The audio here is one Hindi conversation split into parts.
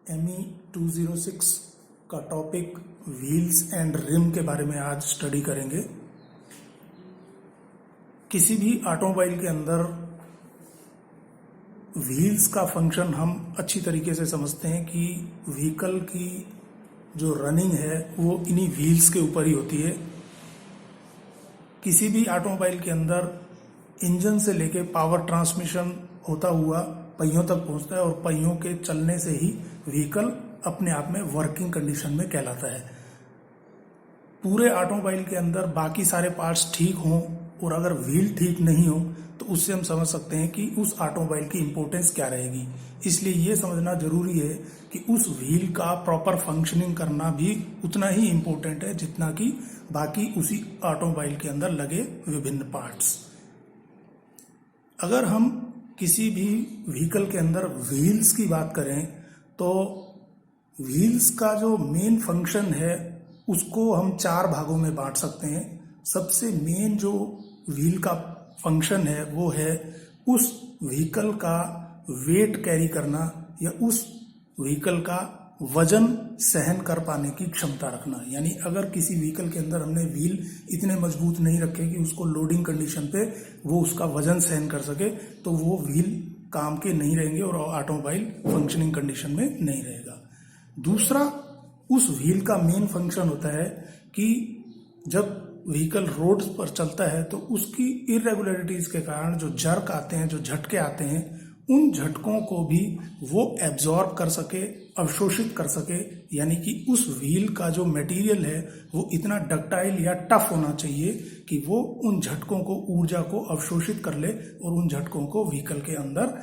ME 206 का टॉपिक व्हील्स एंड रिम के बारे में आज स्टडी करेंगे। किसी भी ऑटोमोबाइल के अंदर व्हील्स का फंक्शन हम अच्छी तरीके से समझते हैं कि व्हीकल की जो रनिंग है वो इन्हीं व्हील्स के ऊपर ही होती है। किसी भी ऑटोमोबाइल के अंदर इंजन से लेके पावर ट्रांसमिशन होता हुआ पहियों तक पहुंचता है और पहियों के चलने से ही व्हीकल अपने आप में वर्किंग कंडीशन में कहलाता है। पूरे ऑटोमोबाइल के अंदर बाकी सारे पार्ट्स ठीक हों और अगर व्हील ठीक नहीं हो तो उससे हम समझ सकते हैं कि उस ऑटोमोबाइल की इंपॉर्टेंस क्या रहेगी। इसलिए ये समझना जरूरी है कि उस व्हील का प्रॉपर फंक्शनिंग करना भी उतना ही इम्पोर्टेंट है जितना कि बाकी उसी ऑटोमोबाइल के अंदर लगे विभिन्न पार्ट्स। अगर हम किसी भी व्हीकल के अंदर व्हील्स की बात करें तो व्हील्स का जो मेन फंक्शन है उसको हम 4 भागों में बांट सकते हैं। सबसे मेन जो व्हील का फंक्शन है वो है उस व्हीकल का वेट कैरी करना या उस व्हीकल का वजन सहन कर पाने की क्षमता रखना। यानी अगर किसी व्हीकल के अंदर हमने व्हील इतने मजबूत नहीं रखे कि उसको लोडिंग कंडीशन पे वो उसका वजन सहन कर सके तो वो व्हील काम के नहीं रहेंगे और ऑटोमोबाइल फंक्शनिंग कंडीशन में नहीं रहेगा। दूसरा, उस व्हील का मेन फंक्शन होता है कि जब व्हीकल रोड पर चलता है तो उसकी इरेगुलरिटीज के कारण जो जर्क आते हैं, जो झटके आते हैं, उन झटकों को भी वो एब्जॉर्ब कर सके, अवशोषित कर सके। यानी कि उस व्हील का जो मटेरियल है वो इतना डक्टाइल या टफ होना चाहिए कि वो उन झटकों को, ऊर्जा को अवशोषित कर ले और उन झटकों को व्हीकल के अंदर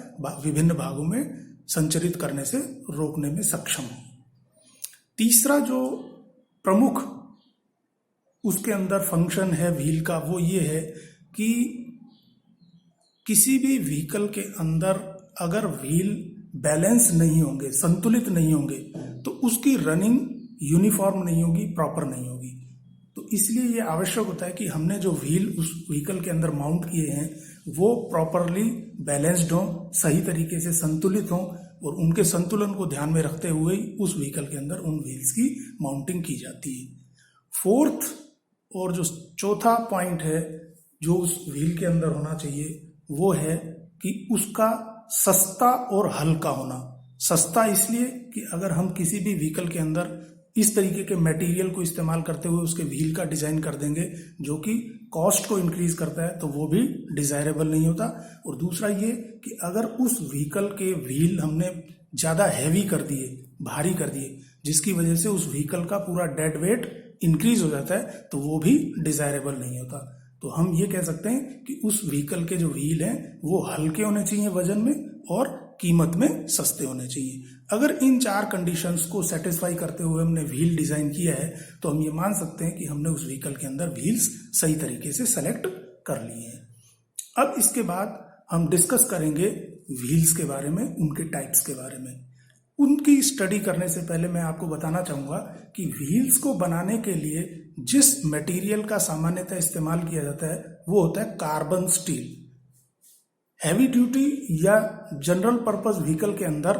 विभिन्न भागों में संचरित करने से रोकने में सक्षम हो। तीसरा जो प्रमुख उसके अंदर फंक्शन है व्हील का वो ये है कि किसी भी व्हीकल के अंदर अगर व्हील बैलेंस नहीं होंगे, संतुलित नहीं होंगे तो उसकी रनिंग यूनिफॉर्म नहीं होगी, प्रॉपर नहीं होगी। तो इसलिए ये आवश्यक होता है कि हमने जो व्हील उस व्हीकल के अंदर माउंट किए हैं वो प्रॉपरली बैलेंस्ड हों, सही तरीके से संतुलित हों और उनके संतुलन को ध्यान में रखते हुए उस व्हीकल के अंदर उन व्हील्स की माउंटिंग की जाती है। फोर्थ और जो चौथा पॉइंट है जो उस व्हील के अंदर होना चाहिए वो है कि उसका सस्ता और हल्का होना। सस्ता इसलिए कि अगर हम किसी भी व्हीकल के अंदर इस तरीके के मटेरियल को इस्तेमाल करते हुए उसके व्हील का डिजाइन कर देंगे जो कि कॉस्ट को इंक्रीज करता है तो वो भी डिजायरेबल नहीं होता। और दूसरा ये कि अगर उस व्हीकल के व्हील हमने ज्यादा हैवी कर दिए, भारी कर दिए, जिसकी वजह से उस व्हीकल का पूरा डेड वेट इंक्रीज हो जाता है तो वो भी डिजायरेबल नहीं होता। तो हम ये कह सकते हैं कि उस व्हीकल के जो व्हील हैं वो हल्के होने चाहिए वजन में और कीमत में सस्ते होने चाहिए। अगर इन 4 कंडीशंस को सेटिस्फाई करते हुए हमने व्हील डिजाइन किया है तो हम ये मान सकते हैं कि हमने उस व्हीकल के अंदर व्हील्स सही तरीके से सेलेक्ट कर लिए हैं। अब इसके बाद हम डिस्कस करेंगे व्हील्स के बारे में, उनके टाइप्स के बारे में। उनकी स्टडी करने से पहले मैं आपको बताना चाहूंगा कि व्हील्स को बनाने के लिए जिस मटेरियल का सामान्यतः इस्तेमाल किया जाता है वो होता है कार्बन स्टील। हैवी ड्यूटी या जनरल पर्पस व्हीकल के अंदर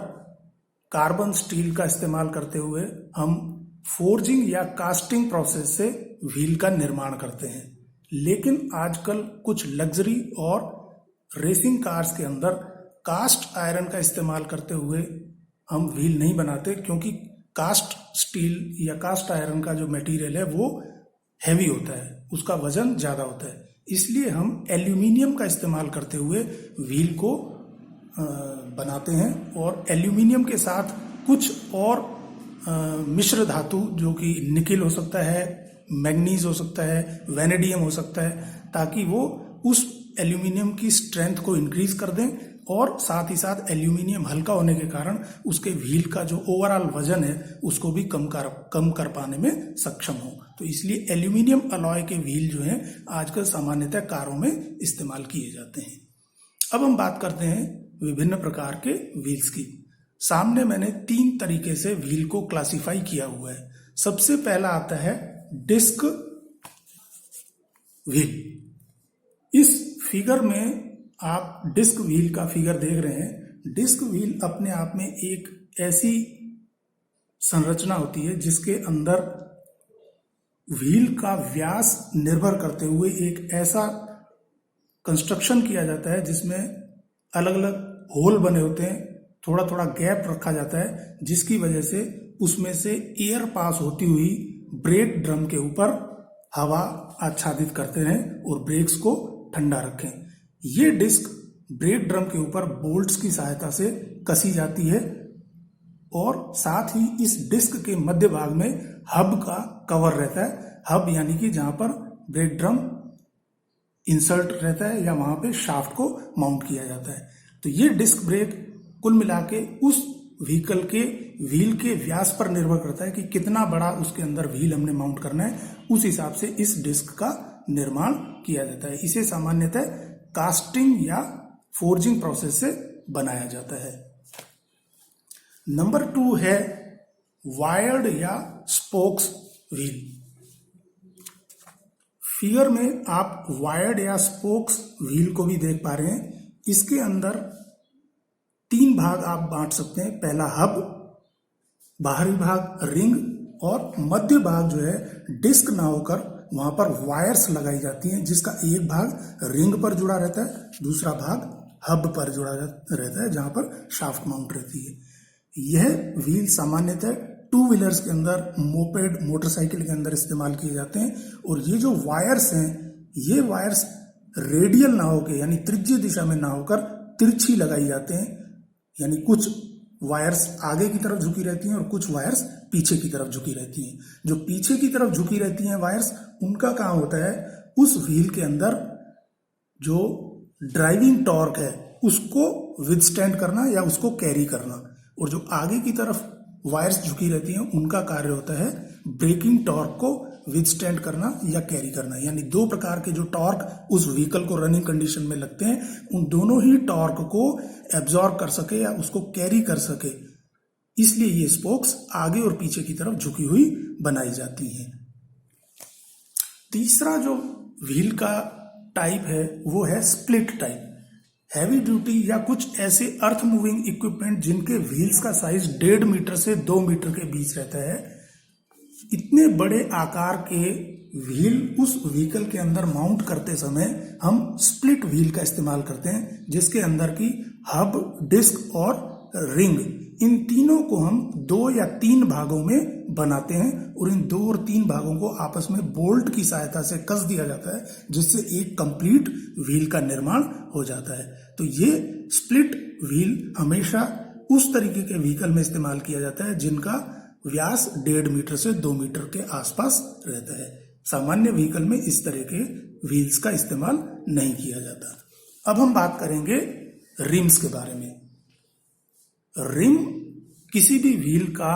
कार्बन स्टील का इस्तेमाल करते हुए हम फोर्जिंग या कास्टिंग प्रोसेस से व्हील का निर्माण करते हैं। लेकिन आजकल कुछ लग्जरी और रेसिंग कार्स के अंदर कास्ट आयरन का इस्तेमाल करते हुए हम व्हील नहीं बनाते क्योंकि कास्ट स्टील या कास्ट आयरन का जो मटेरियल है वो हैवी होता है, उसका वजन ज्यादा होता है। इसलिए हम एल्यूमिनियम का इस्तेमाल करते हुए व्हील को बनाते हैं और एल्यूमिनियम के साथ कुछ और मिश्र धातु जो कि निकेल हो सकता है, मैग्नीज हो सकता है, वैनेडियम हो सकता है, ताकि वो उस एल्यूमिनियम की स्ट्रेंथ को इंक्रीज कर दें और साथ ही साथ एल्यूमिनियम हल्का होने के कारण उसके व्हील का जो ओवरऑल वजन है उसको भी कम कर पाने में सक्षम हो। तो इसलिए एल्यूमिनियम अलॉय के व्हील जो हैं आजकल सामान्यतः कारों में इस्तेमाल किए जाते हैं। अब हम बात करते हैं विभिन्न प्रकार के व्हील्स की। सामने मैंने 3 तरीके से व्हील को क्लासिफाई किया हुआ है। सबसे पहला आता है डिस्क व्हील। इस फिगर में आप डिस्क व्हील का फिगर देख रहे हैं। डिस्क व्हील अपने आप में एक ऐसी संरचना होती है जिसके अंदर व्हील का व्यास निर्भर करते हुए एक ऐसा कंस्ट्रक्शन किया जाता है जिसमें अलग अलग होल बने होते हैं, थोड़ा थोड़ा गैप रखा जाता है, जिसकी वजह से उसमें से एयर पास होती हुई ब्रेक ड्रम के ऊपर हवा आच्छादित करते रहें और ब्रेक्स को ठंडा रखें। ये डिस्क ब्रेक ड्रम के ऊपर बोल्ट्स की सहायता से कसी जाती है और साथ ही इस डिस्क के मध्य भाग में हब का कवर रहता है। हब यानी कि जहां पर ब्रेक ड्रम इंसर्ट रहता है या वहां पे शाफ्ट को माउंट किया जाता है। तो ये डिस्क ब्रेक कुल मिला के उस व्हीकल के व्हील के व्यास पर निर्भर करता है कि कितना बड़ा उसके अंदर व्हील हमने माउंट करना है, उस हिसाब से इस डिस्क का निर्माण किया जाता है। इसे सामान्यतः कास्टिंग या फोर्जिंग प्रोसेस से बनाया जाता है। नंबर 2 है वायर्ड या स्पोक्स व्हील। फिगर में आप वायर्ड या स्पोक्स व्हील को भी देख पा रहे हैं। इसके अंदर 3 भाग आप बांट सकते हैं। पहला हब, बाहरी भाग रिंग और मध्य भाग जो है डिस्क ना होकर वहां पर वायर्स लगाई जाती हैं, जिसका एक भाग रिंग पर जुड़ा रहता है, दूसरा भाग हब पर जुड़ा रहता है जहां पर शाफ्ट माउंट रहती है। यह व्हील सामान्यतः 2 व्हीलर्स के अंदर, मोपेड, मोटरसाइकिल के अंदर इस्तेमाल किए जाते हैं। और ये जो वायर्स हैं, ये वायर्स रेडियल ना होकर यानी त्रिज्यीय दिशा में ना होकर तिरछी लगाई जाते हैं, यानी कुछ वायर्स आगे की तरफ झुकी रहती हैं और कुछ वायर्स पीछे की तरफ झुकी रहती हैं। जो पीछे की तरफ झुकी रहती हैं वायर्स, उनका काम होता है उस व्हील के अंदर जो ड्राइविंग टॉर्क है उसको विदस्टैंड करना या उसको कैरी करना, और जो आगे की तरफ वायर्स झुकी रहती हैं उनका कार्य होता है ब्रेकिंग टॉर्क को विदस्टैंड करना या कैरी करना। यानी 2 प्रकार के जो टॉर्क उस व्हीकल को रनिंग कंडीशन में लगते हैं, उन दोनों ही टॉर्क को एब्जॉर्ब कर सके या उसको कैरी कर सके, इसलिए ये स्पोक्स आगे और पीछे की तरफ झुकी हुई बनाई जाती हैं। तीसरा जो व्हील का टाइप है वो है स्प्लिट टाइप। हैवी ड्यूटी या कुछ ऐसे अर्थ मूविंग इक्विपमेंट जिनके व्हील्स का साइज 1.5 मीटर से 2 मीटर के बीच रहता है, इतने बड़े आकार के व्हील उस व्हीकल के अंदर माउंट करते समय हम स्प्लिट व्हील का इस्तेमाल करते हैं, जिसके अंदर की हब, डिस्क और रिंग, इन तीनों को हम 2 या 3 भागों में बनाते हैं और इन 2 और 3 भागों को आपस में बोल्ट की सहायता से कस दिया जाता है, जिससे एक कंप्लीट व्हील का निर्माण हो जाता है। तो ये स्प्लिट व्हील हमेशा उस तरीके के व्हीकल में इस्तेमाल किया जाता है जिनका व्यास 1.5 मीटर से 2 मीटर के आसपास रहता है। सामान्य व्हीकल में इस तरह के व्हील्स का इस्तेमाल नहीं किया जाता। अब हम बात करेंगे रिम्स के बारे में। रिम किसी भी व्हील का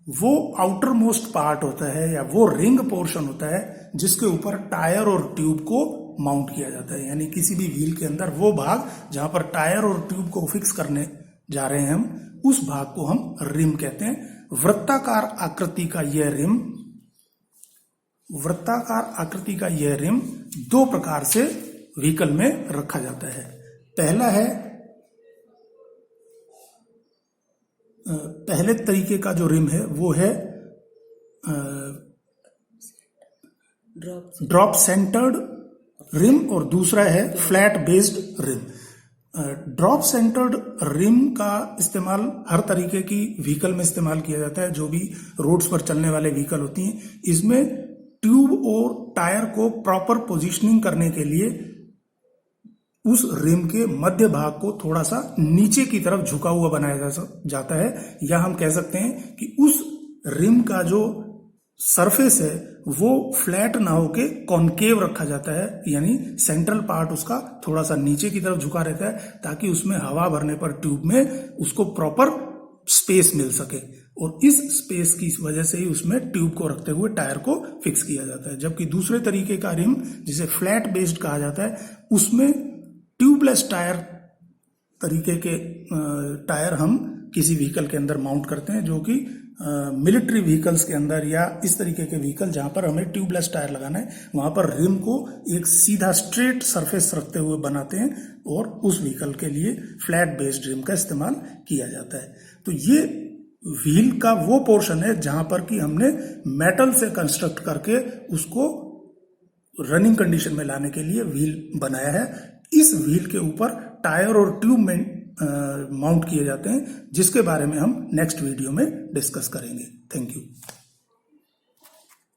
वो आउटर मोस्ट पार्ट होता है या वो रिंग पोर्शन होता है जिसके ऊपर टायर और ट्यूब को माउंट किया जाता है। यानी किसी भी व्हील के अंदर वो भाग जहां पर टायर और ट्यूब को फिक्स करने जा रहे हैं हम, उस भाग को हम रिम कहते हैं। वृत्ताकार आकृति का यह रिम 2 प्रकार से व्हीकल में रखा जाता है। पहला है, पहले तरीके का जो रिम है वो है ड्रॉप सेंटर्ड रिम और दूसरा है flat based rim. Drop centred rim का इस्तेमाल हर तरीके की व्हीकल में इस्तेमाल किया जाता है जो भी रोड्स पर चलने वाले व्हीकल होती हैं। इसमें ट्यूब और टायर को प्रॉपर पोजीशनिंग करने के लिए उस रिम के मध्य भाग को थोड़ा सा नीचे की तरफ झुका हुआ बनाया जाता है, या हम कह सकते हैं कि उस रिम का जो सरफेस है वो फ्लैट ना होके कॉनकेव रखा जाता है, यानी सेंट्रल पार्ट उसका थोड़ा सा नीचे की तरफ झुका रहता है ताकि उसमें हवा भरने पर ट्यूब में उसको प्रॉपर स्पेस मिल सके, और इस स्पेस की वजह से ही उसमें ट्यूब को रखते हुए टायर को फिक्स किया जाता है। जबकि दूसरे तरीके का रिम जिसे फ्लैट बेस्ड कहा जाता है, उसमें ट्यूबलेस टायर तरीके के टायर हम किसी व्हीकल के अंदर माउंट करते हैं, जो कि मिलिट्री व्हीकल्स के अंदर या इस तरीके के व्हीकल जहां पर हमें ट्यूबलेस टायर लगाना है वहां पर रिम को एक सीधा स्ट्रेट सरफेस रखते हुए बनाते हैं और उस व्हीकल के लिए फ्लैट बेस्ड रिम का इस्तेमाल किया जाता है। तो ये व्हील का वो पोर्शन है जहां पर कि हमने मेटल से कंस्ट्रक्ट करके उसको रनिंग कंडीशन में लाने के लिए व्हील बनाया है। इस व्हील के ऊपर टायर और ट्यूब में माउंट किए जाते हैं, जिसके बारे में हम नेक्स्ट वीडियो में डिस्कस करेंगे। Thank you.